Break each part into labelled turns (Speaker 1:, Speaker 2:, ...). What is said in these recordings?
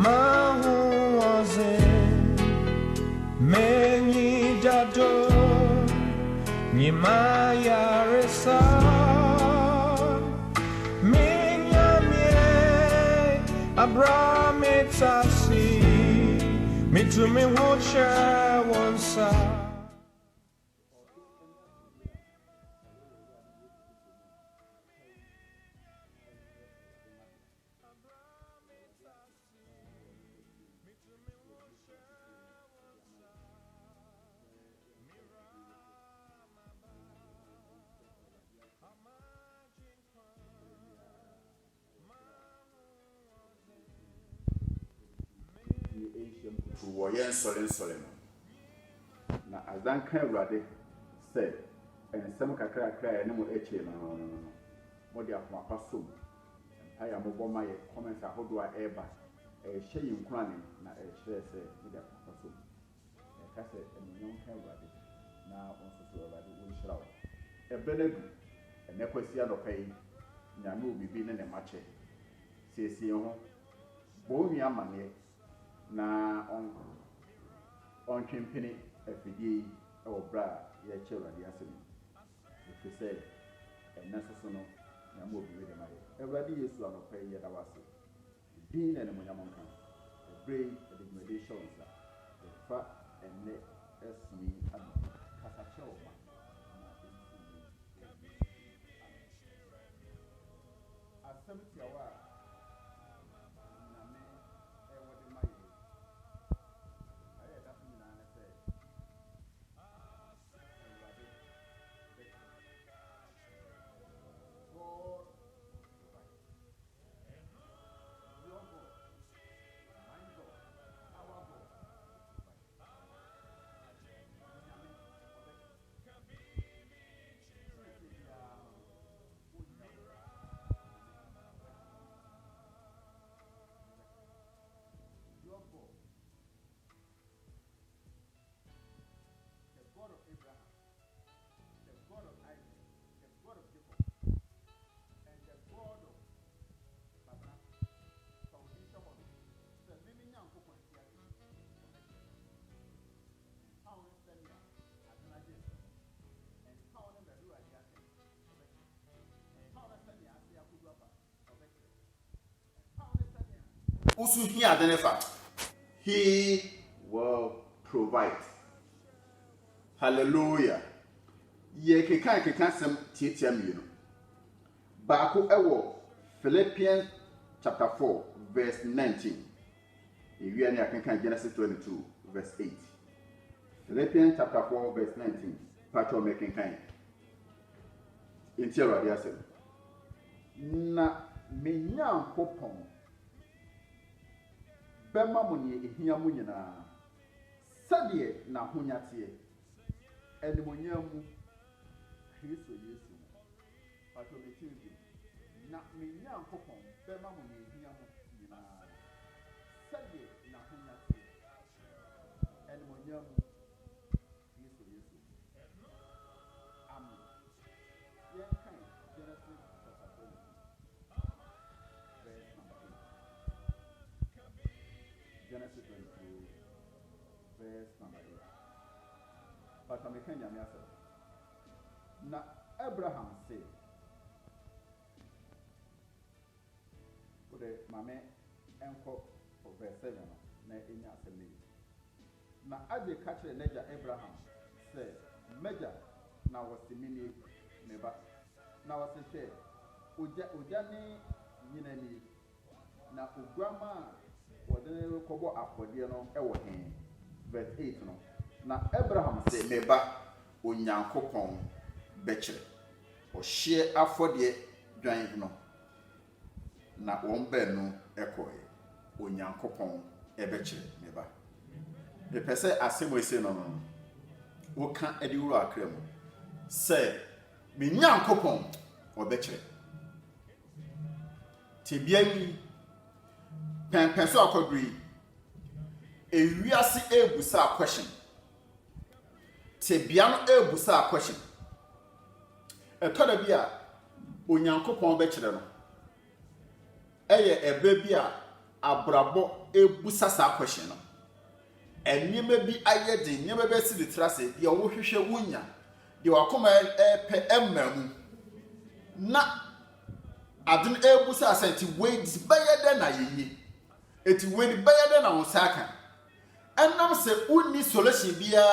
Speaker 1: Mahuaze Meni Jado Nimaya Resa Minyamye Abrametasi Mitumi Wocha Wansa
Speaker 2: Woyen solen na azanka awurade say ensem kakra ne mo eche no mo de akoma pasom aya mo bɔ maye comments ahodo a eba hye yinkwane na kyerɛ sɛ mo de akoma pasom ka sɛ enyon ka awurade na onsoso awurade wo nhyira wo ebenadu enekwasi anopai nya no bibi ne mache siesie ho bo nua amane na on twempene afidie e bra ye che awurade asem ifi sɛ ennasoso no na mo bi de maye awurade yesu anopa ye da wase din na ne mo nyamonka ebrei the degradation sa fa enne esmi adu kasa chewo ma asem tiawa Usu here adenefa. He will provide. Hallelujah. Ye keka sem tietia mi no. Baako ewo Philippians chapter 4 verse 19. Ewia ne akenkan Genesis 22 verse 8. Philippians chapter 4 verse 19. Pacho mekenkan. Intia radio asem. Na menya nkopon bema mo ne ehia mo nyina sade na honyate enimonyam Kristo Yesu pato metingi na menya nkopon bema mo ne ehia mo nyina sade na honyate enimonyam Kristo Yesu amen yen kan Genesis chapter 20 verse number 8 Genesis 22 verse number 8 but I can yam yasa na Abraham say ode mame enko verse 7 na enya asemi na ade ka kire neja Abraham say meja na wasimini meba na wasehwe oja ni nyinani na oguama wodene kobo apode no ewo hen verse 8 no na Abraham say meba onyankopon bekire o hye afode dwan no na won benu ekoye onyankopon ebekire meba de pese asemo ese no no wo ka edi wuro akra mu say me nyankopon obekire tibiami penso akodri ewiase ebusa question tibia no ebusa question etoda bia onyankopon bekire no eye ebe bia abrabo ebusa sa question no enima bi ayede nyema be si litrase de wo hwehwe wunya de wakoma pe emamu na adun ebusa asenti wait bayede na yeyi eti wait bayede na wo saka enam se unni solution bia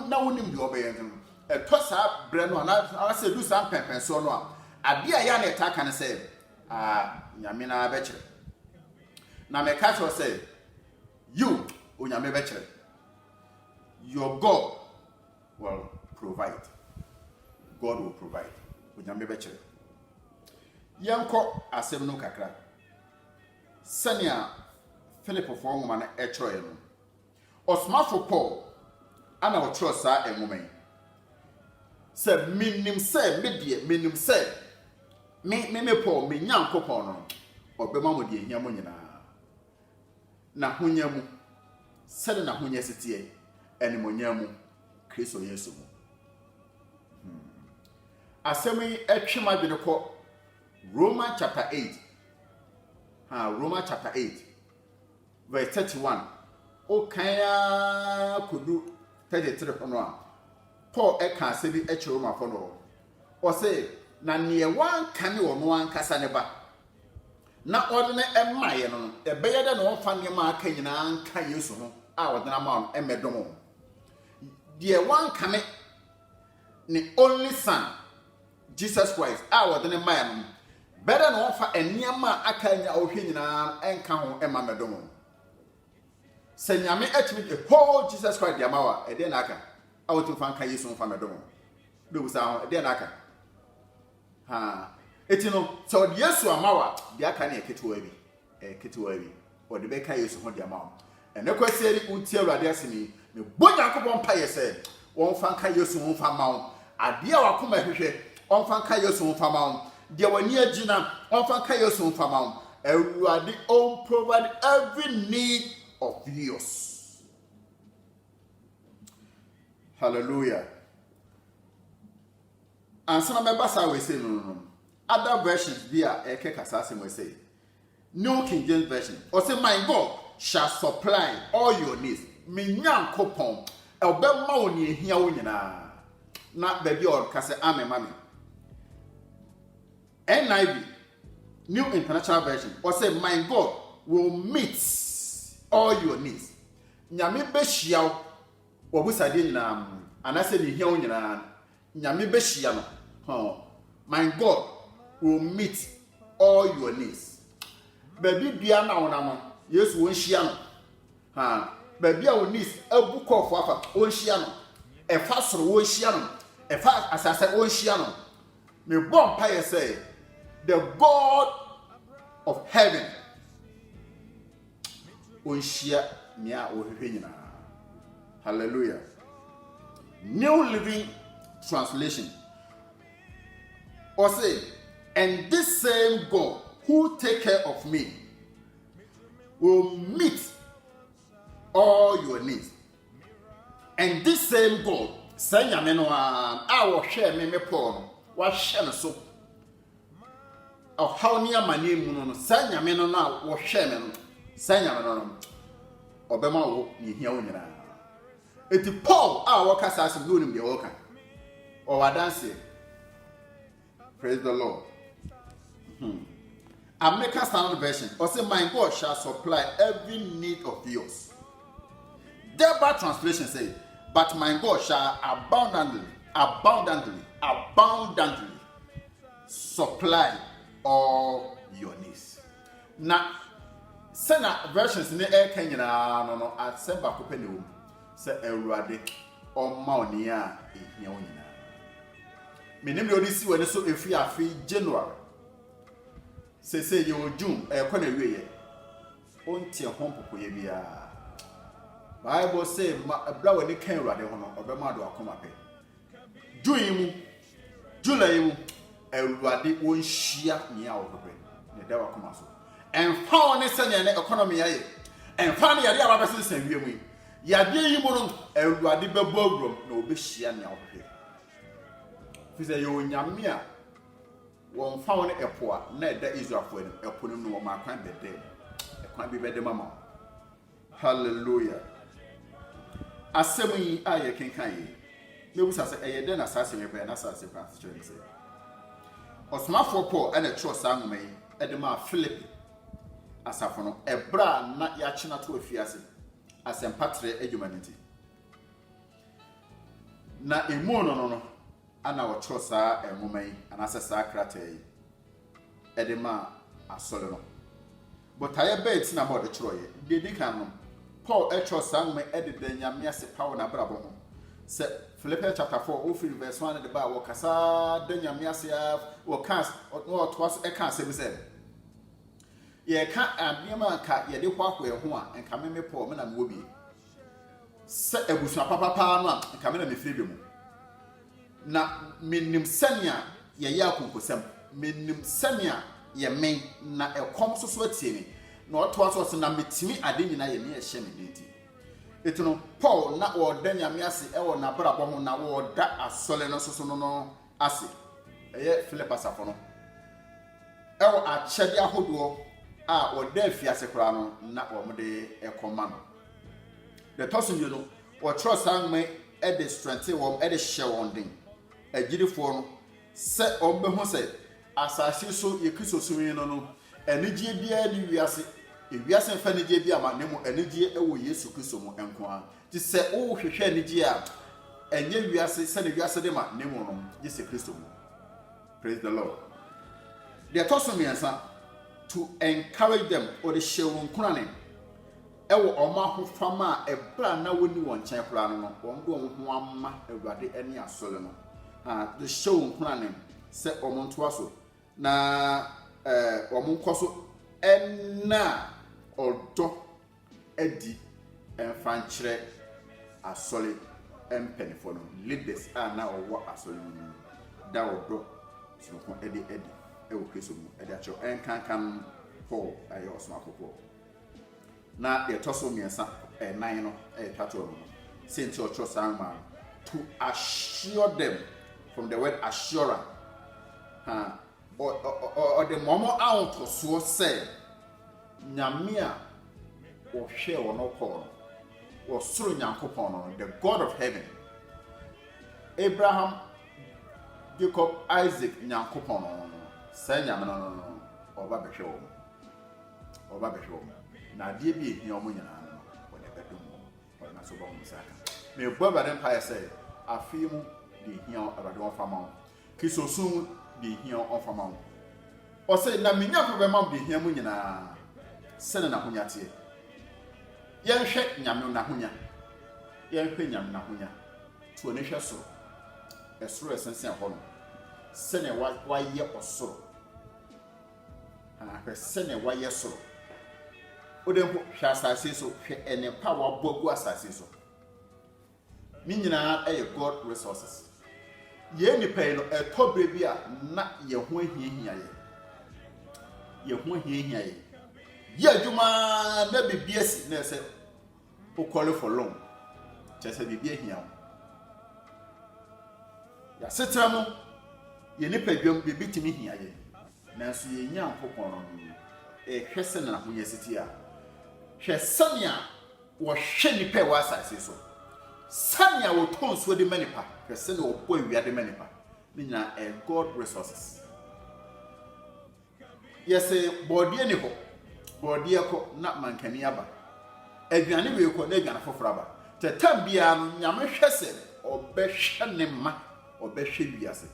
Speaker 2: na wonim de obeye no eto sa bre no na se du sam pepen so no ade ya na etaka ne se nyame na be kire na me catch you say you onyame be kire your God will provide. God will provide. Onyame be kire yanko asem no kakra sania Philip for woman na etroye no osmafo Paul ana otro sa enwoman se minim se me Paul me nyankopon no obema mo de ehia mo nyina na honya mu sede na honya sitie enimonya mu Kristo Yesu mu asemi etwema de ko Romans chapter 8 Romans chapter 8 verse 31 okanya kodu 33 no Paul eka sebi echi Roma fo no o say na ne wan kane wo no ankasa ne ba na odene emaye no ebeye de no fa ne ma aka nyina anka Yesu ho a odena ma emedom de wan kane the only son Jesus Christ a odene ma no better no fa eniama aka nya ohwe nyina enka ho ema medom se nyame atimi the whole Jesus Christ dia mawa e de na aka a wotu fa nka Yesu fa medom do busa ho e de na aka etino so Yesu amawa dia aka na eketewa bi o de be ka Yesu ho dia mawa ene kwasieri unti awurade asemi me bonya kopon pa yese won fa nka Yesu ho fa mawo ade a wakoma hwehwe on fa nka Yesu ho fa mawo de wani agina on fa nka Yesu ho fa mawo awurade on provide every need of yours. Hallelujah. And some members we say no. Other versions via eke kasase we say. New King James Version. Or say my God shall supply all your needs. Me nyankopon ebe ma oni ehia wo nyina. Na baby or kase amen mami. NIV New International Version. Or say my God will meet all your needs. Nyame behia wo busade nyina anase ne hia wo nyina. Nyame behia no. My God will meet all your needs. Baby bia na wona no Yesu won hia no. Baby a won needs abukofo afa won hia no. Efa soro won hia no. Efa asase won hia no. Me bomb pa say the God of heaven onshia nia ohwehwe nyina. Hallelujah. New Living Translation. Or say, and this same God who take care of me will meet all your needs. And this same God, say nyame no a wo hwe me Paul wa hwe no so. Of how near my name no say nyame no na wo hwe me no. Say nyame no obema wo ye hia wo nyina. Eti Paul a wo kasa asem no nim de wo ka. O wadanse. Praise the Lord. American Standard Version. Or say, my God shall supply every need of yours. Thereby translation say, but my God shall abundantly supply all your needs. Now, Sena versions in the air can no at Semba Copenhagen say Erade or Maunia in Yonina. Menim you see when so if you are free January. Say you June kwana wiye. Onti hom pokoye bia. Bible say bra woni kan Erade ho no obema do akoma pe. June mu July mu Erade won hia nia wo pepe. Ne da wakoma so. Emfa one sene ne economy aye. Emfa ne yade aba bese san wie mu. Yade yi mu no Erade bebo awrom na obehia nia wo pepe. Fise yo nyame a won fa won epoa na da Israelfo no epo no no ma kwan bede ekwan bi bede mama hallelujah asem yi aye kenkan yi mebusa se eye de na sase me be na sase pa chire se osmafo Paul ana tro sa ngoma yi ede ma Philip asafo no ebra na ya chena to afiase asempatre adwumaniti na emu no ana wo tro sa ngoma yi ana sa krata yi ede ma asole no but aye bet na ma de tro ye dedi kan no Paul tro sa ngoma ede de nyame ase pawo na brabo ho se Philippians chapter 4 ofiri verse 1 de ba wo kasa de nyame ase wo cast wo twas e kan se bi se ye ka abiema ka ye de hwahwe ho a enka me Paul me na me wobi se ebusu papa no a enka me na me firi mu na menim sania ye ya konkosam menim sania ye men na ekom soso atieni na otwa so na metimi ade nyina ye ne ye hye me denti etino Paul na oda nyame ase e wo na brabo ho na wo da asole no soso no ase eye Philip asafo no e wo achede ahodo a oda afiase kora no na wo mde ekoma no the person you know wo trust angme e de strength wo e de hye won den agirifo no se obehu se asase so ye Kristo suwi no enigye bia ni wiase ewiase fa nigye bia ma nemu enigye e wo Yesu Kristo mu enko a ti se wo hwehwe enigye a enye wiase se ne wiase de ma nemu no Yesu Kristo mu. Praise the Lord. The tosom yansa to encourage them or the shewon kunane e wo oma ho fama e bra na woni won chen kura no won do ho amma Awurade ani asole no the shewon kunane se omonto aso na omonkoso enna odo edi enfankyere asole empenifo no leaders na owo asole no da odo so ko edi e wo Kristo mu edi acho enkankan Paul ayo osmafo Paul na the toso miensa nine no twato no since your trust man to assure them from the word assurance or the moment out to so say nyame a wo hwe wo no Paul wo soro nyankopon no the God of heaven Abraham Jacob Isaac nyankopon no say nyame no oba behwe wo na die bi ehia omo nyina no wo ne bedum wo na so ba mo saka me bo ba den pa say afimu de ehia abade won fama Kristo sun de ehia on fama o say na menya ko be mam de ehia mu nyina sene na honya tie yen hwe nyame na honya yen hwe nyame na honya to ne hwe so esoro esensen ho no sene wa ye osoro hwe sene wa ye soro odempo hwe asase so hwe ene pa wa bogu asase so ni nyina eye God resources ye ni pay no etobre bi a na ye ho ahihia ye ho ahihia ye ye adwuma na bibia si na se o call for long chese bibia hia ya setramo ye ni padwam bibitimi hia ye nanso ye nya nkopon no hwese na ho ye siti a hwesania wo hwe ni pe wa asase so sania wo tonso de manipa hwese na wo bo awia de manipa ni nyina God resources yes bodie ni ho bodie ko na mankani aba aduane we ko na aduane foforo aba tetam bia nyame hwese obehwe ne ma obehwe wiase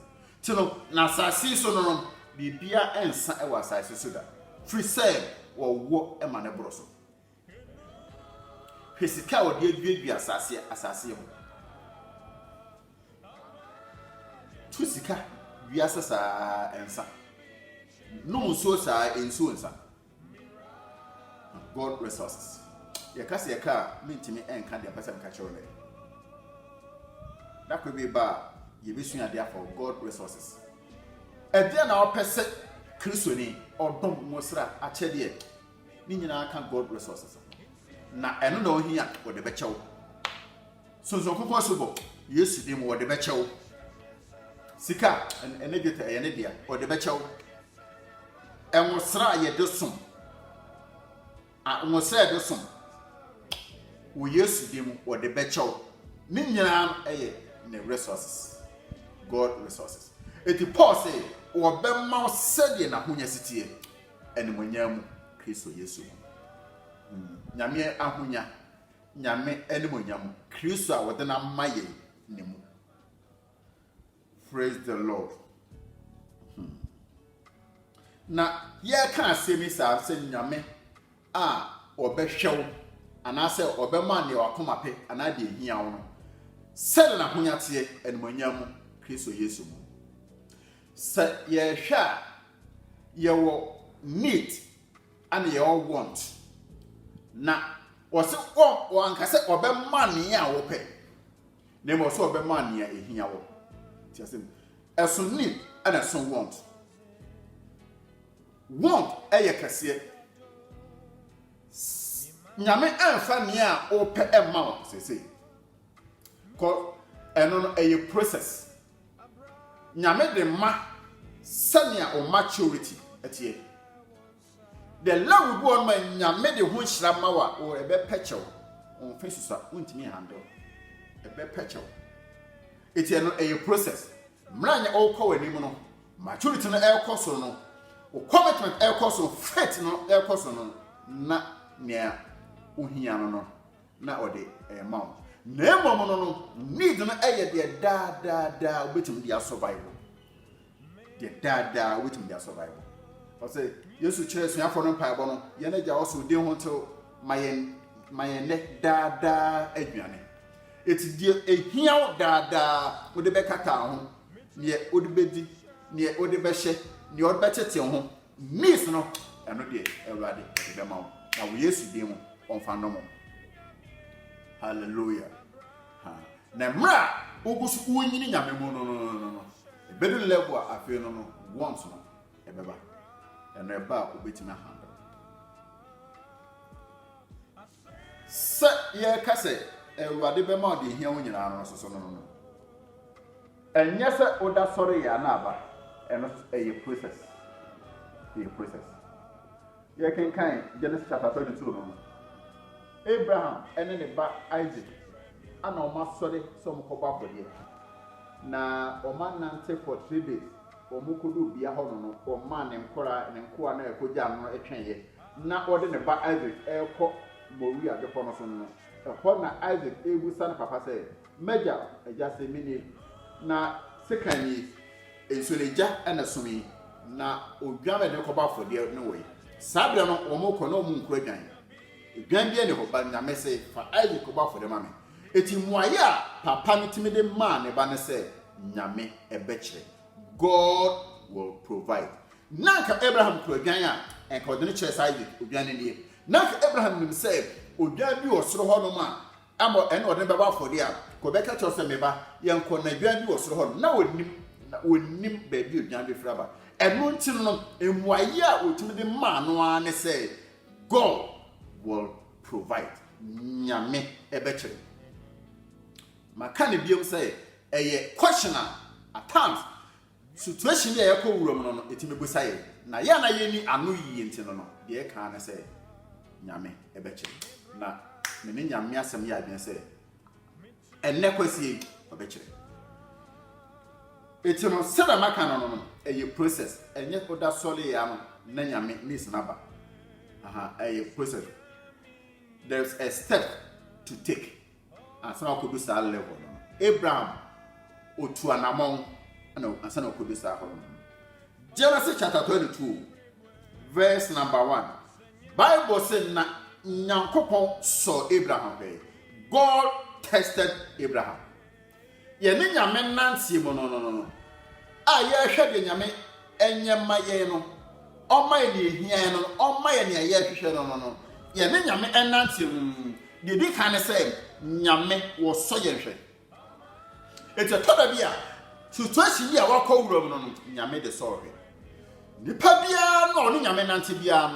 Speaker 2: tino na asase so no bibia ensa e wa asase so da free say wo e ma ne bro so hwesika wo de aduadua asase ho tu sika wiase sa ensa no so sa enso ensa God resources ye kase ye ka mintimi enka de person ka choro le da ko bi ba ye bisu ya dia for God resources e dia na opese Kristo ni odom mosra achede ni nyina ka God resources na eno na ohia wo de bechew so kokko so bo Yesu dim wo de bechew Sika and edita enedia or the becho and was sra ye dosum. I was said dosum. We used to them or the becho. Ninyan ne resources. God resources. Eti Paul say or bema said na hunya sitie and munyamu Kristo Yesu. Nyame ahunya nyame ene munyamu Kristo a wodena maye nemu. Praise the Lord. Na ye kan asemi sa se nyame a obehwew anase obema ne wakoma pe anade ehia wo no sɛ na honya te enmonyam Kristo Yesu mu sɛ ye hwa ye wo need and ye all want na wɔse wo ankase obema ne a wo pe na mo so obema ne a ehia wo tiasem ɛso need and ɛso want ɛyɛ kɛseɛ nyame anfa ne a wo pe ɛma wo sese ko eno no ɛyɛ process nyame de ma sɛnea o maturity ɛtie the love we on ma nyame de ho hyira ma wa o ɛbɛ pɛkyɛw on face so untimi handle ɛbɛ pɛkyɛw ɛtie no ɛyɛ process mranya o kɔ wani mu no maturity no ɛkɔ so no o commitment ɛkɔ so faith no ɛkɔ so no na nea ohia no na ɔde ɛma wo na emom no need no eye de da obetum dia survival de da obetum dia survival o say Yesu kire suafo no mpaebo no ye na gya oso de ho to mayen ne da aduane eti die ehia wo da wo de bekata ho ne o de bedi ne o de behye ne o de betete ho miss no eno de Ewurade de be ma wo na wo Yesu de mu onfa no mo. Hallelujah. Na mra ogusu unyini nyame mu no bedu level afi no want no ebeba eno eba obetima handle se ye kase Ewurade be ma de hia wonyina no so no enye se oda sori ya na aba eno eye process ye kan Genesis chapter 22 no Abraham ene ne ba Isaac ana oma sori so mkoba fodie na oma nante for 3 days omukodu bia ho no oma ne nkora na ekoja no etwenye na ode ne ba Isaac ekọ Moria de pono so no ekọ na Isaac ebusa na papa say meja eja se mini na sekani ensoleja ana sumi na odwame de koba fodie no we sabia no omukọ na omunkura dwan dwan bia ne ho ba nyame say fa Isaac koba fodie mame eti muaye a papa no timide ma ne ba ne say nyame ebekire God will provide nanka Abraham kro dwan a enka odene kire Isaac odwan ne nanka Abraham nim say odwan bi osoro ho no ma amo ene odene beba fodie a ko beka cho say meba yenko na dwan bi osoro ho na onim ba bi odwan bi fraba eno ntin no emuaye a otimide ma no a ne say God will provide nyame ebekire makane biom say eye question at times situation ye yakọ wurom no etimebusa ye na ya na ye ni anu yiye ntino no de ka na say nyame ebekire na me ne nyame asem ya adwen say enne kwasi obekire etino sebe makano no eye process enye oda sole ya no na nyame miss naba eye process there's a step to take. Asana kodu sa level no Abraham otu anamon na asana kodu sa ho. Genesis chapter 22 verse number 1 Bible say na Nyankopon saw Abraham be God tested Abraham ye ne nyame nantie mo no a ye hwe de nyame enyema ye no oma ye ne ehia no oma ye ne ye hwehwe no ye ne nyame enantie di kan say nyame wo so ye hwe ete toda bia situation bia wakọ wurom no nyame de so hwe nipa bia no no nyame nante bia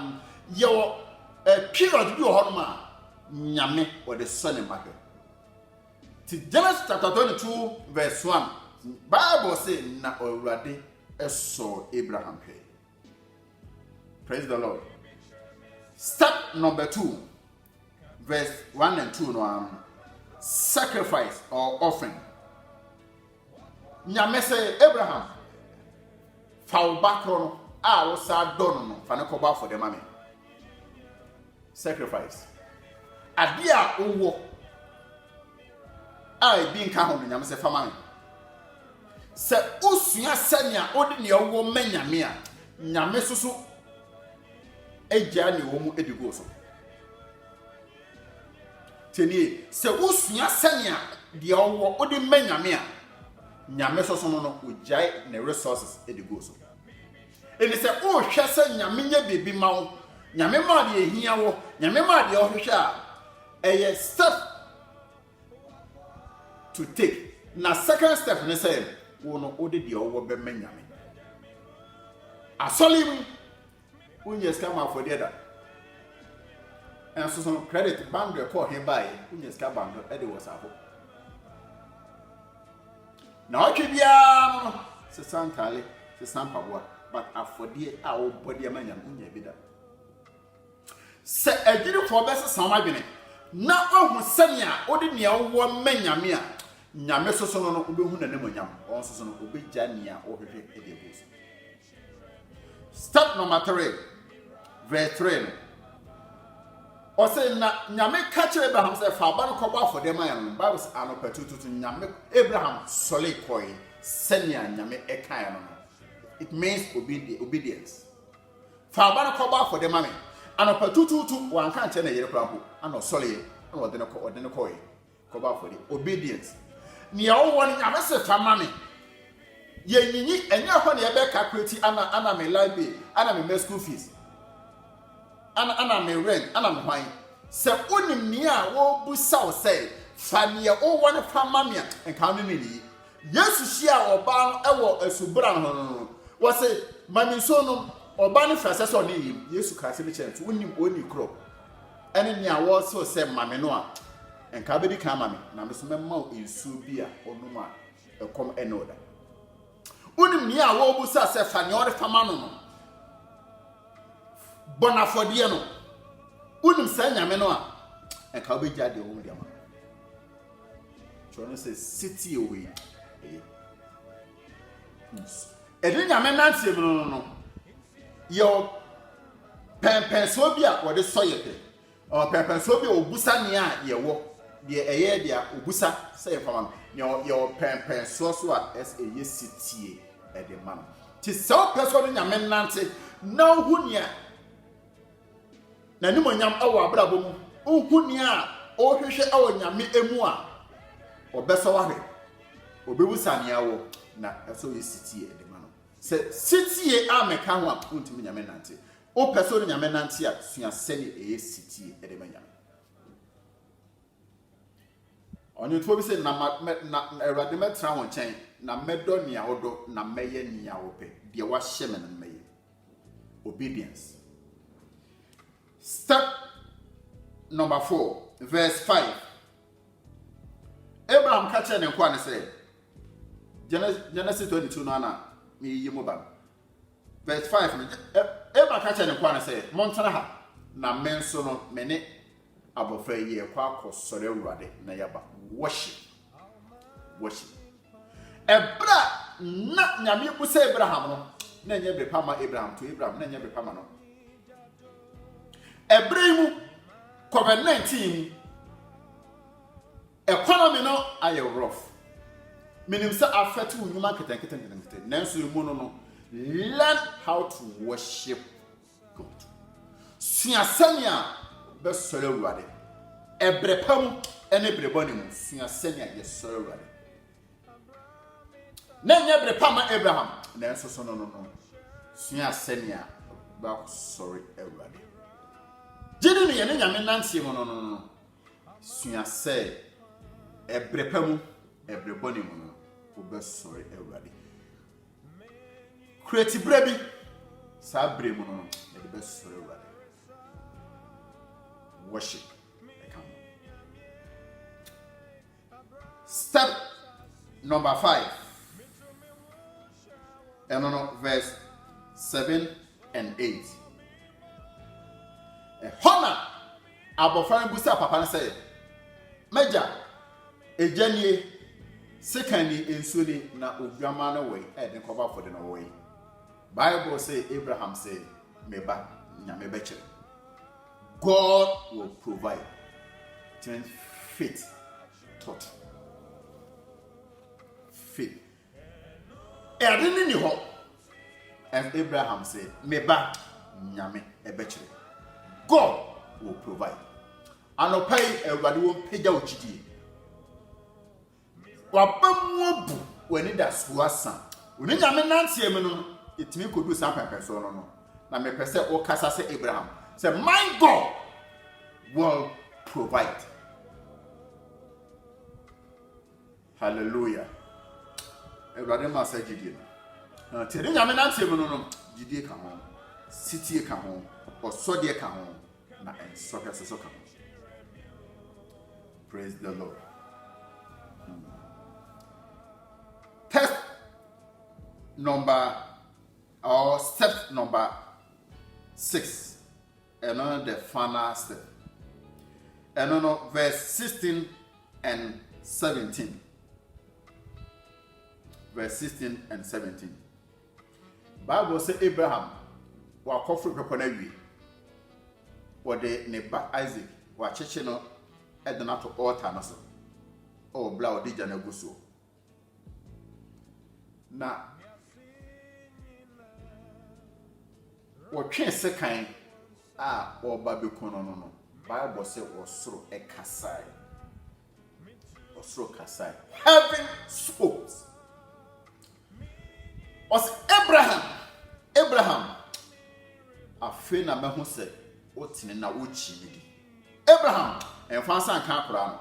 Speaker 2: ye wo period bi ho no ma nyame wo de so ne mahwe ti Genesis chapter 22 verse 1 Bible say na Awurade saw Abraham hwɛ. Praise the Lord. Step number 2, verse 1 and 2 no sacrifice or offering. Nyame say Abraham fa wo bakro no a wo sa do no fa ne kɔba for the mame. Sacrifice. Ade a wo a bi nka ho no Nyame say fa mame. Se usua sanya odi ne wo ma Nyame a Nyame susu egya ne wo mu edigo so. Tenie se usua sanya de wo odi ma Nyame a Nyame susu no ugyae ne resources edigo so. Eni se o hwɛ sɛ Nyame nya bebi ma wo, Nyame ma de ehia wo, Nyame ma de ohwehwɛ a ɛyɛ step to take. Na second step ne say wo no odi de owo be ma Nyame. Asolim unye ska ma for there da. And so some credit band report here by unye ska band e de wasafo. Na o twe bia no se sankale se sampaboa but afodie a wo body ma Nyame unye bi da. Se agiri for be se samadwene na ohu sania odi ne owo ma Nyame a Nyame soso no obehu na nemonyam on soso no obegya nia ohwehwe edebus. Step number 3, verse 3. O say na Nyame ka kire Abraham say fa ba no kɔbɔ for dem ayan. Bible say anopa tututu Nyame Abraham sole koi senia Nyame ekan no. It means obedience. Fa ba no kɔbɔ for dem amen. Anopa tututu wan kan kye na yere krampo ano sole na ɔde no koi kɔbɔ for the obedience. Nia wo won Nyame se fa mame ye nyinyi enya ho ne ebe calculate ana me library ana me school fees ana me rent ana me hwan se onim ni a wo bu saw say fa ne wo won fa mame a enka no ni Yesu hia oba no ewo asubra no wo se mame so no oba no fa se so ne yim Yesu ka se be chance wonim oni kro ene ni a wo so se mame no a enka be di kan mame na me so memma o ensu bi a onum a ekom enoda unim ni a wo bu sa se fa ne ore fama no bonafodie no unim sa Nyame no a enka obegya de wo mu de ama chono se city away edi Nyame nantie no yo pen so bi a wo de so ye pe o pen so bi obusa ne a ye wo de eye de a obusa se ye fama yo pen so a sa city e de man ti so person Nyame nante na hunia na nimonyam awo abrabo mu hunia o hwehwe awo Nyame emu a obeso wahwe obebusa ne awo na so ye city e de man se city e ameka ho a untimi Nyame nante o person Nyame nante a sua sene e city e de man onye to bi se na Awurade metra won chen na medo nia odo na meye nia ope de wa hye me na meye obedience. Step number 4, verse 5. Abraham ka che ne kwa ne say Genesis 22 no na me yi mo ba verse 5 Abraham ka che ne kwa ne say montana ha na menso no me ne abofra yi kwa akosore Awurade na yaba worship Ebra na Nyame bu say Abraham no na nya brepa ma Abraham to Abraham na nya brepa ma no Ebra mu COVID-19 economy no aye rough menim say affect unuma keten nanso mu no learn how to worship God suasania be sore Awurade ebrepam ene breboni mu suasania ye sore Awurade na nya brepam Abraham nanso so no suasania ba sore Awurade jeni ne ye Nyame nantie mu no suase ebrepam ebreboni mu no obe sore Awurade create brebi sa bremu no e be sore Awurade worship. Step number 5, And no, verse 7 and 8. Honor abofan busa papa say, Major, a genie, secondly, in Sunni, na Ubiaman away, and the cover for the away. Bible say, Abraham say, Meba, Namebeche. God will provide. Faith, thought. Faith. And Abraham said, Meba, Nyame, Ebeche. God will provide. And I'll pay everybody won't pay out GD. Wapamu when it does Suasan. When it am Nancy, it may could do something personal. Now, me person or Casa say Abraham. Say, my God will provide. Hallelujah. Everybody must say GD. Today, I'm Nancy, GD come home, city come home, or Sodia come home, and soccer. Praise the Lord. Test number or step number 6. And on the final step. And on verse 16 and 17. Verse 16 and 17. Bible says Abraham wa kofru pepona wi. Wo de ne ba Isaac wa cheche no edna to altar no so. O bla o dija na guso. Na wo twe sekan a o ba be kono no. Bible say osoro ekasai. Osoro kasai. Heaven spoke. Os Abraham afe na me ho se otine na ochi midi. Abraham en fansan kan kora no.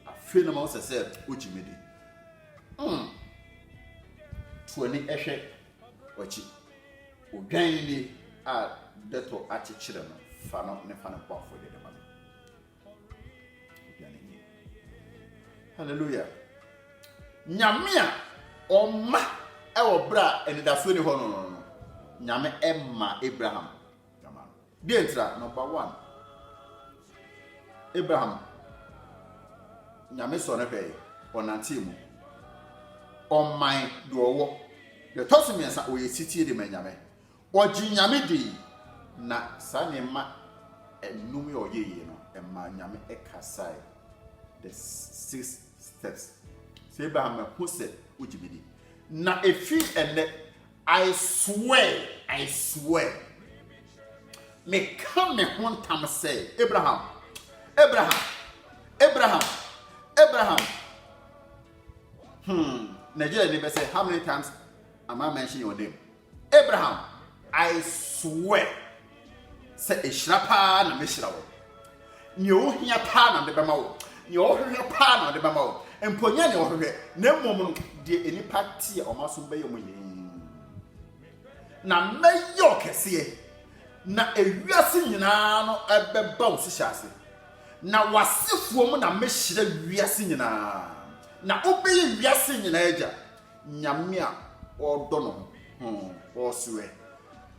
Speaker 2: Afe na me ho se ochi midi. Tuani ehwe ochi. Odwan ni a deto achechire no fa no ne fa no kwafo de ma. Hallelujah. Nyamia oma ewo bra enidaso ni ho no. Nyame emma Abraham. Dientra number 1. Abraham nyame so ne be onantimu. On my do the tosimiansa o yesiti de manyame. Oji nyame di na sanema enumi oyeye no emma nyame ekasai. The 6 steps. Say Abraham who said ujibidi. Na efi ene I swear. Me come me one time say Abraham. Nigeria never say how many times am I mentioning your name? Abraham, I swear. Say Ishrapa na mishrawo. Ni ohia pa na de bema wo. Ni ohia pa na de bema wo. Emponya ni ohwe. Na mmom de enipa tie o maso be yo moye. Na meyo kese. Na ewiase nyina no ebeba wo sisiase. Na wasifuo mu na mehire wiase nyina. Na obeye wiase nyina agya. Nyame a odo no. Oswe.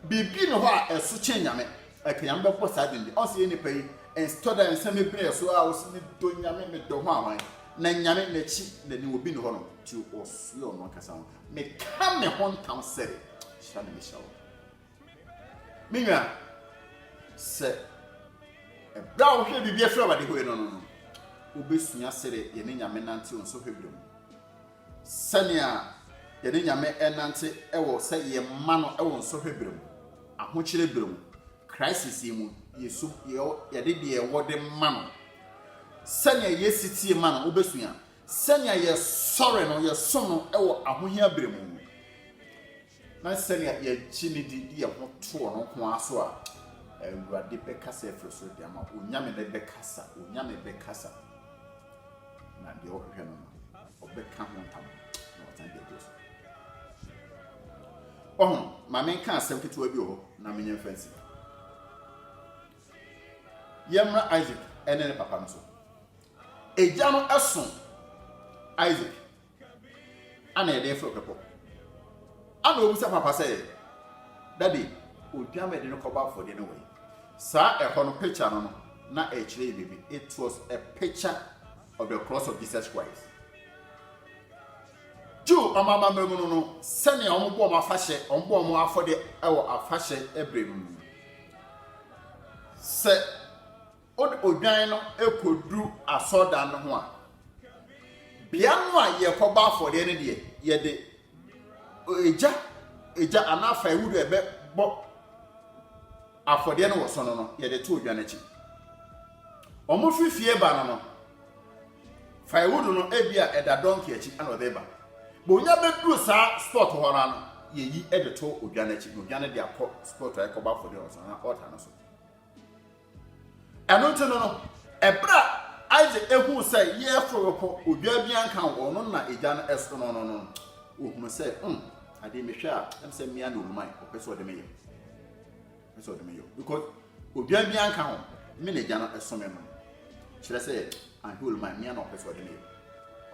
Speaker 2: Bibi no ho a eso che nyame. Ekanyam be po sa dinde. O se eni pai instead and same prayer so a wo se do nyame me do ho awan. Na nyame na chi na ni obi no ho no ti oswe ono kasa ho. Me ka me ho ntam sere. Sha na me sha wo. Minga se bra wo hwe bibia fra wade ho no obesua sere ye ne nyame nante onso hwebirem sania ye ne nyame enante ewo se ye ma no ewo onso hwebirem ahokyere birem crisis yi mu yesu ye de de ewo de ma no sania ye sitie ma no obesua sania ye sore no ye so no ewo ahohia birem na sania ye chini di ye ho to no ho aso a Ewurade bekasa efreso de ama onyame de bekasa na de ohwehwe no obeka ho ntam na otan de goso ma men kan asem ketewa bi ho na menye fancy yemra Isaac ene papa no so eja no eson Isaac ana de efro pepo ana obu say papa say daddy odwa me de no koba for the no way sa e no picture no na e kire baby it was a picture of the cross of Jesus Christ. Jew amama memu no sene ombo ma fahye ombo mo afode ewo afahye ebrem se odwan no ekodu asoda no ho a bia no a ye koba afode ne de ye de eja anafa ewudu ebe bo afode no wo so no ye de to odwan achi omo fifie ba no fa ewudu no ebia eda donkey achi ana de ba bonya bedru sa sport hora no ye yi edeto odwan achi odwan de akọ sport ay koba afode no so na altar no so eno tino no ebra Isaac ehu say ye foropo odwan bia kan wo no na eja no eso no ohunu say ade me hwa am say me ana olumai opeso de me ye opeso de me yo because odwan bia kan ho me na eja no eso me no kire say an olumai me ana opeso de me ye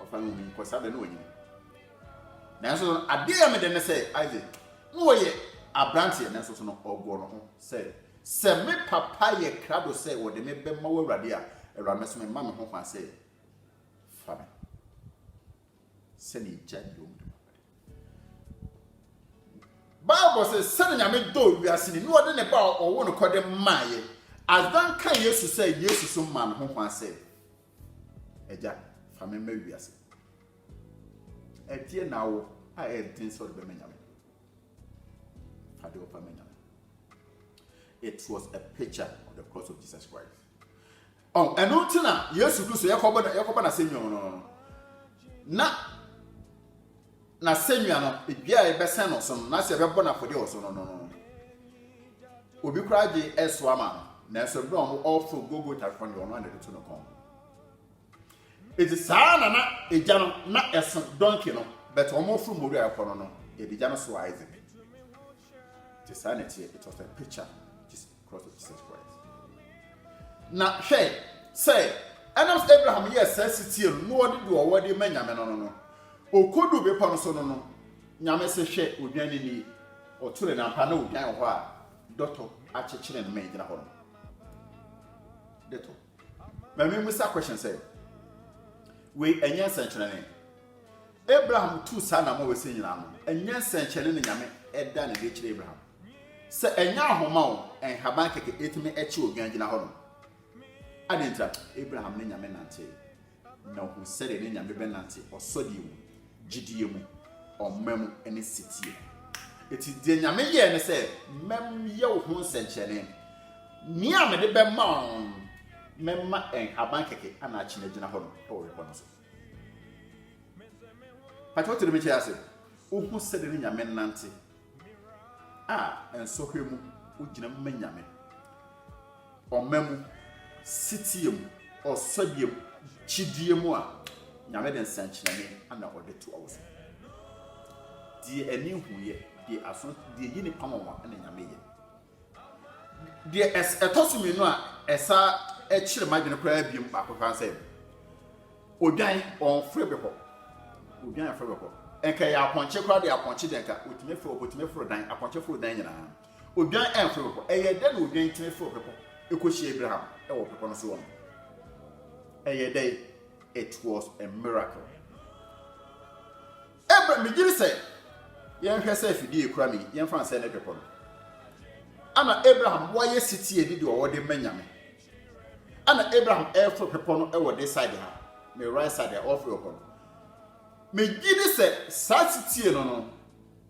Speaker 2: ofa no mi ko sabe no onyi na so ade ya me de ne say Isaac wo ye abrantie na so no ogbo no ho say se me papa ye krado say wo de me be ma wo awrade a awrade me so me ma me ho kwa say fa me se ni jaddo Bible says send nyame do wiase ni no de ne ba owo no kode maaye azan kan Yesu say Yesu so ma me ho kwa say eja fa me ma wiase etie na wo a edin so de be nyame fa de wo fa me nyame. It was a picture of the cross of Jesus Christ. Oh, and untina Yesu Kristo yakoba na senyo no. Na senyo no ebia e besen no so na se bebo na fode so no. Obi kraje eso ama na so bro mo ofo gogo ta fond no na de to no kon. It is na eja no na eso donkey no but omo fru moru akono no e bija no so Isaac. The sanity it was a picture cross of Jesus Christ. Na say Adam's Abraham yes city no wodi do wodi ma nyame no okodu be pon so no nyame se hwe odwan ni oture na pa na odwan ho a doctor achechire no me gina ho no deto me musa question say we enye senchene Abraham tu sana mo we se nyina no enye senchene ne nyame eda na de kire Abraham se enya ahoma o enhaban keke etime echi odwan gina ho no adentra Abraham ne nyame nante na hu sere ne nyame be nante osodi mu gidie mu omam ene sitie eti de nyame ye ne se mem ye wo hu senchene ni amede be ma memma enhaban keke ana achi na gina ho no to we ho no so patoti de me chia se hu sere ne nyame nante enso hwemu ugina mmanyame omam sitiem osodiem chidiem a nyame den sanchirane ana ode to awso die ani huye die aso die yini pamwa ana nyame ye die etosumi no a esa echire madwene kra biem ba kofa say odwan on frebeko odwan afrebeko enka ya aponche kra de aponche denka otime fro dan aponche fro dan nyina odwan enfreko eye de no odwan time fro pepo ekoshi Abraham e wo pepo no so won eye day it was a miracle. Abraham me say yen hwese fidie kra mi yen fan say na pepo no ana Abraham waye city edidi wo de manyame ana Abraham efro pepo no e wo de side ha me right side of your me gidi se satitie no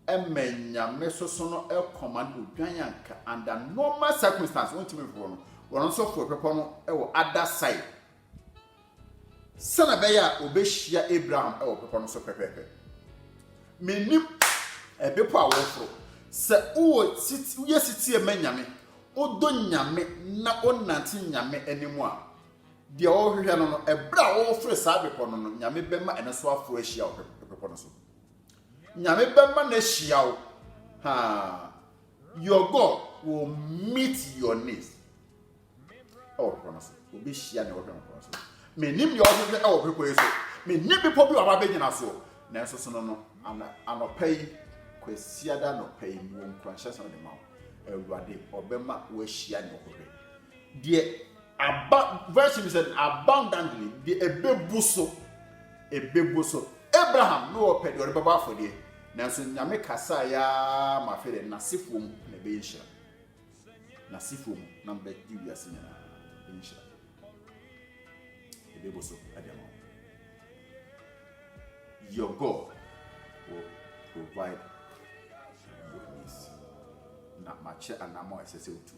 Speaker 2: emanyame soso no e command odwan yanka under normal circumstances won timi fo no won so fo pepo no e wo other side sana be ya obehia Abraham e wo pepo no so pepepe menim e bepo a wo fro se wo siti wo yesitie manyame odo nyame na onanti nyame animu a de o hwehwe no ebra wo fre sa bepo no nyame bema ene so afo ahia wo pepo no so nyame bema na ahia wo your God will meet your needs. Oh, promise. Will be share the organ process. Me nim your organ oh people so. Me nim people bi aba be gina so. Na so no I'm not pay kwasiada no pay mu nkranhyɛ san de ma Awurade obema we hia ne ohore de version said abundantly the ebebuso Abraham no opɛ de ɔrebɛba afɔde nanso nyame kasa ya ma fere na sefom na be nhyira na sefom na mbe di wiase nyana be nhyira ebebuso ademo your God will provide your needs na mache anamo esese otu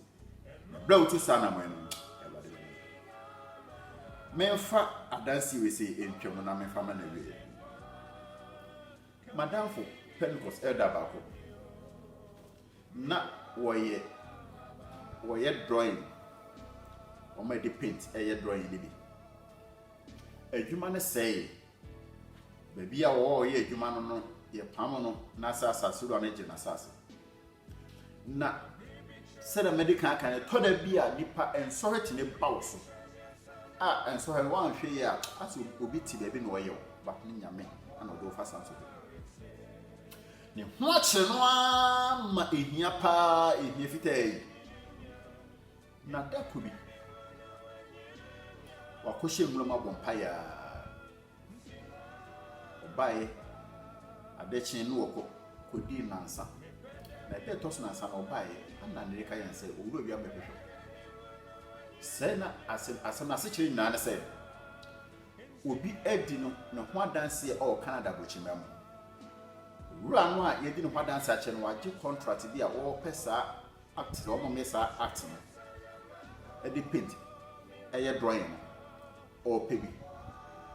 Speaker 2: bra otu sana mo eno Memfa adansi we say entwem na memfa ma na wie. Madam for Pentecost elder bako. Na woye drawing. O ma de paint drawing ni bi. Adwuma ne say. Baby a wo ye adwuma no ye pam no na asase ro na je na asase. Na said a medical kan to da bia nipa ensority ne bawso. And so I want to share as obi ti baby no ye but ni nyame ana do fa sanso ni ho che no ma ehia pa ehia fitai na da ko bi wa ko she muro ma bompa ya obae adechi no woko kodi nansa na de to so nansa na obae ana ne ka yanse owuro bi abehwe Sena asem na sekiri na na say obi edi no ho adanse e Canada bochimam wura no a yedi no ho adanse a che no wage contract bi a wo pesa act o mo mesa act no edi paint eye drawing o pebi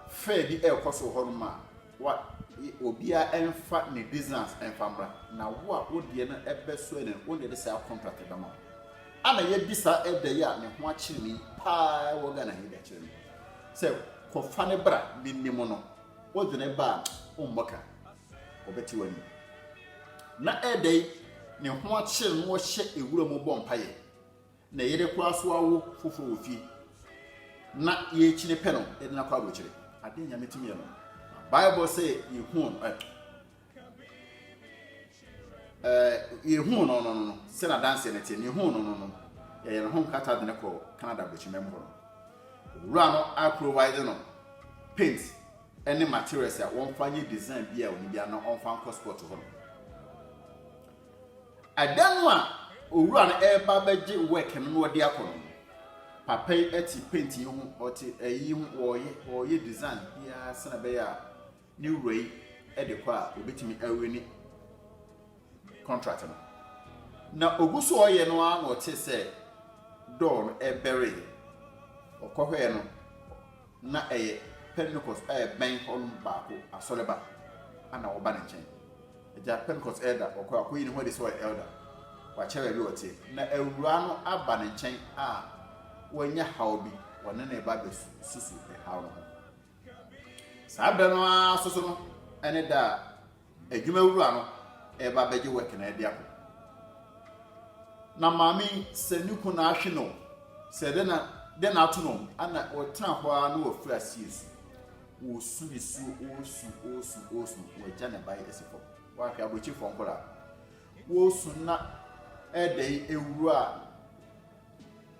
Speaker 2: fair bi e koso ho no ma wa obi a enfa ne business enfamra na wo a odie no ebe so ne wo ne de say contract da ma ana ye bisa ede ya ne ho akire mi pa wo ga na he de akire mi se ko fa ne bra binnim no wo de ne ba umboka obeti wani na ede ne ho akire no wo hye ewura mu bɔ mpaye na ye de kwa so awo foforo ofi na ye kine pe no e na kwa abokire ade nya metimi no Bible say you hu yehu no se na dance ne tie ne hu no ye no kata de ne ko Canada bochimem ho wura no I provide no paint any materials ya won fanye design bia oni bia no on fan cost sport ho adan a owura no e ba baje work no de akono papa eti paint yi hu oti yi hu oye design bia se na be ya new ray e de kwa obetimi awe ni contract no na oguso oye no a no te se door e bury okohwe no na eye Pentecost ben on baako asoleba ana oba ne nchen eja Pentecost elder okwa yi ne ho de so elder wa chewe bi ote na ewura no aba ne nchen a wanya hawbi wona na eba be susu e hawo no sabda no asoso no ene da adwuma wura no eba beje work na ede akọ na mami senuko na ahwe no se de na ato no ana otra ho a na ofura siesu wo su wo jana bai esefo wa ka abochi fo nkola wo su na ede ewura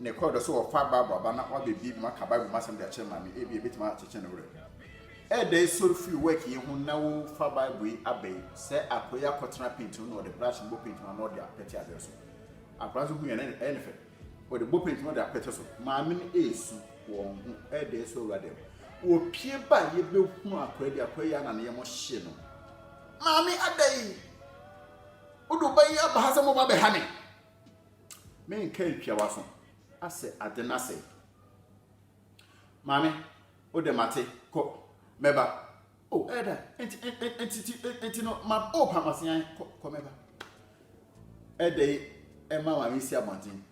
Speaker 2: ne kodo so ofa baba na wa bebi ma ka bible masem de ache mami ebi ebitima acheche na wure ede so free work yi hu na wo fa bible abai se akoya kotena paint no de brush bo paint no de apeti adeso aprazo hu yana enefe o de bo paint no de apeti so mami esu wo hu ede so radem opie ba ye be hu akoya na ye mo hye no mami adai odo ba ya ba hasa mo ba be hane me nka twa waso ase adena se mami o de mate ko meba oh eda enti no ma o pa masian ko meba ede e ma wa mi si abontin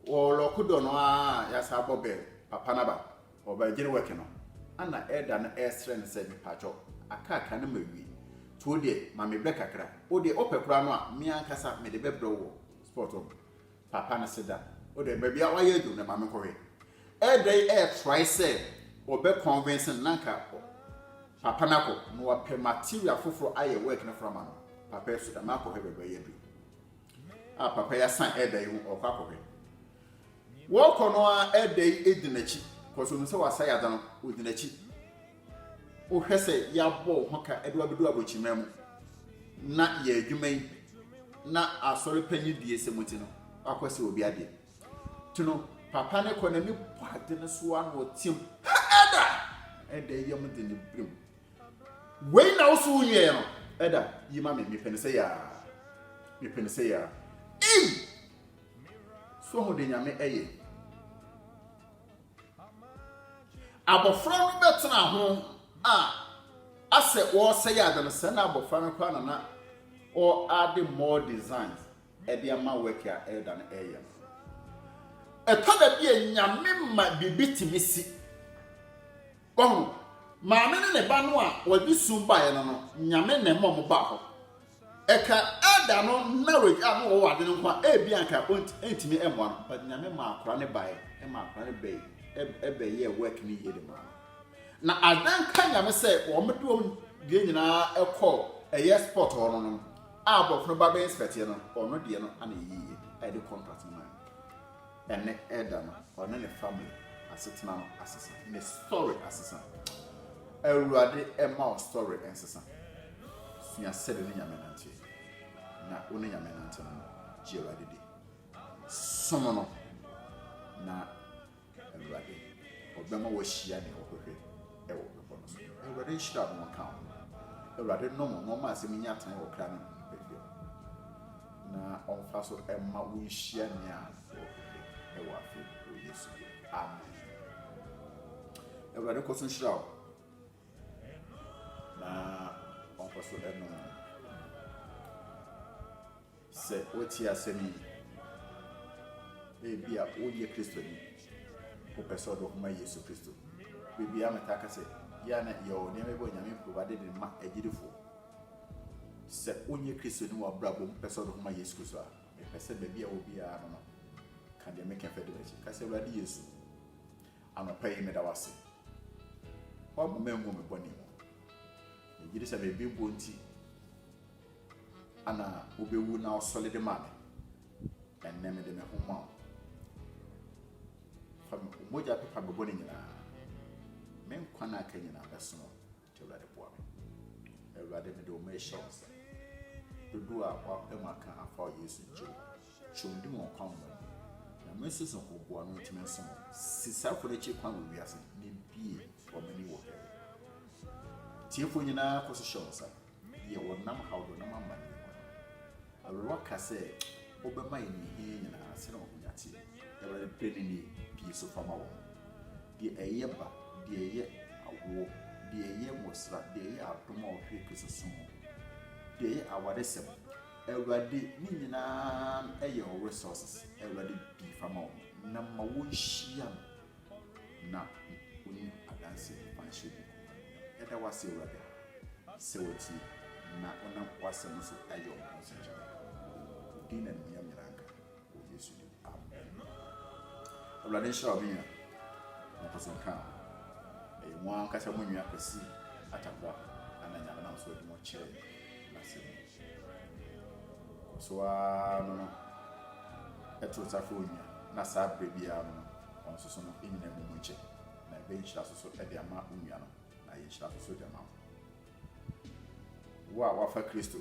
Speaker 2: wo lo kudo no a ya sa bobe papa na ba oba gire weke no ana eda na estre ne se mi pacho aka na mawi to de ma me bre kakra o de opekura no a mi ankasa me de bebre wo sport o papa na seda o de baby a wa ye do na ma me kowe ede try say obe convince nanka papa nako no wa pe material foforo aye work na from an papa so da mako hebe be yedu a papa ya san edai hu okwa akọhwe wo kono a edai edinachi koso no se wasa ya dan odinachi o hwese ya bo hoka edo abedu abochimam na ye adwuman na asori panyi die semuti no akwese obi ade tuno papa ne kono ni pade ne so an otim edai yam de ne brim wei na wo so unye no eda yima me pense ya so ho de nyame eye abofra no betena ho ase wo say ya se na abofra no kwa na or add more designs e de ama work ya elder na eye e tada bi nyame ma bibitimi si maame ne ba no a wadi sumba ye no nyame ne mom ba ho eka ada no marriage am wo wade no kwa e bi anka entimi emo no but nyame ma akora ne bae e ma akora ne bae ebe ye work ni ye de ma na adan ka nyame se wo medo die nyina ekọ eye sport ho no abofno ba be inspect ye no ono de no ana yiye e de contract man ene eda no ono ne family asetena no asesa ne story asesa Erade Emma story ensesa. Suya said ni nyame nante. Na oni nyame nante no ji erade di. Somo no na erade. Obema wo hia ne ohwehwe e wo bebo no so. Erade hira no kan. Erade no mo ma se minya tan wo kra no befio. Na onfa so Emma wo hia ne a e wo afi o Yesu. Amen. Erade ko so hira na onkoso eno se oti asemi bia oye Kristo ni o peso do kuma Yesu Kristo bibia metaka se ya na yo ne mebo nyame provide de ma agirifo se onye Kristo ni wa brabo peso do kuma Yesu Kristo a me pese bibia obi a no ka de make fe de chi ka se wadi Yesu anopa yi me da wase o mo mengo me boni yiri se be bonti ana obewu na solid man eneme de me homa fam moja pepa be boni nyina men kwana aka nyina beso te wala de boa me wala de me do me shows do a wa emaka afa Yesu jo chondi mo kwa mo na mesu so ko boa no ntime so sisa fo ne chi kwa wo wiase ne bie o mani wo tiefo nyina position sa ye wonam hawdo na mama ni awro ka se obema ni hi nyina se na ohunyate e were pedi ni bi so fama wo di eye ba di eye awo di eye mosra di eye adoma ohwe kesusu di eye awadesem ewrade ni nyina eye o resources ewrade bi fama wo na ma wo hia na oni adanse fanshi eda wase urade sewoti na ona wase musu ayo konsenja dina ni yamiranga o Yesu di amen urade shawo biya na pasanka e mwa kasa munyu akasi atakwa ananya na so di mo chere na se so no eto tafonya na sa bebia no onso so no inna mu nche na be nchira so e ama unwa no na yinchira so de ma wa fa Kristo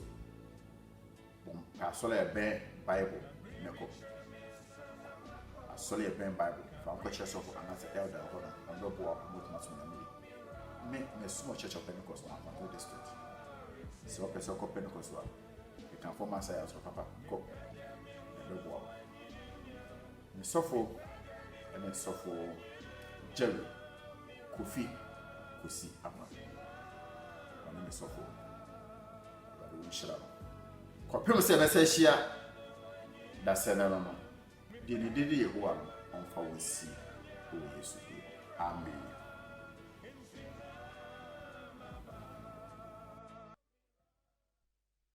Speaker 2: bom asole ebe Bible neko asole ebe Bible fa ko church of another elder ho na ndo bo mo so na me small church of Pentecost na Amado district so person ko Pentecost wa e kan form asaya so papa ko ndo bo me sofo Jerry Kofi Kosi ama ana me sofo bado nshira ko pem se be se hia da se na no didi Yehowa on fa wosi o Yesu amen.